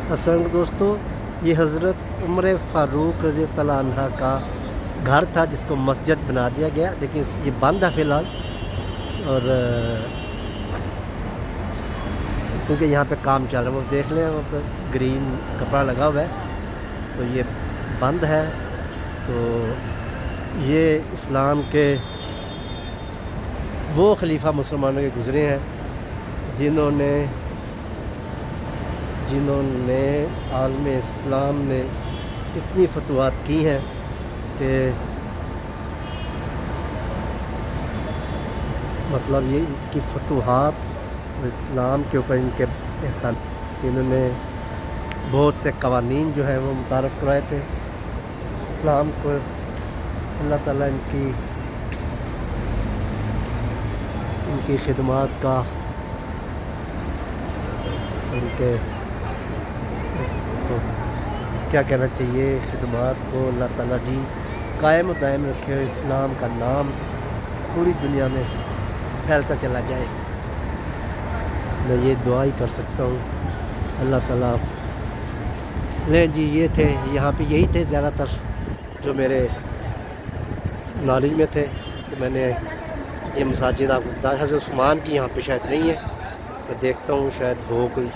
السلام علیکم دوستو، یہ حضرت عمر فاروق رضی اللہ عنہ کا گھر تھا جس کو مسجد بنا دیا گیا، لیکن یہ بند ہے فی الحال، اور کیونکہ یہاں پہ کام چل رہا ہے. وہ دیکھ لیں، وہاں پہ گرین کپڑا لگا ہوا ہے، تو یہ بند ہے. تو یہ اسلام کے وہ خلیفہ مسلمانوں کے گزرے ہیں جنہوں نے عالم اسلام میں اتنی فتوحات کی ہیں کہ مطلب یہ ان کی فتوحات اسلام کے اوپر ان کے احسان، انہوں نے بہت سے قوانین جو ہیں وہ متعارف کرائے تھے اسلام کو. اللہ تعالیٰ ان کی خدمات کا، ان کے کیا کہنا چاہیے، خدمات کو اللہ تعالیٰ جی قائم و دائم رکھے، اسلام کا نام پوری دنیا میں پھیلتا چلا جائے. میں یہ دعا ہی کر سکتا ہوں. اللہ تعالیٰ لیں جی. یہ تھے یہاں پہ، یہی تھے زیادہ تر جو میرے نالج میں تھے. کہ میں نے یہ مساجد آپ کو بتا، حضرت عثمان کی یہاں پہ شاید نہیں ہے، میں دیکھتا ہوں شاید ہو کوئی.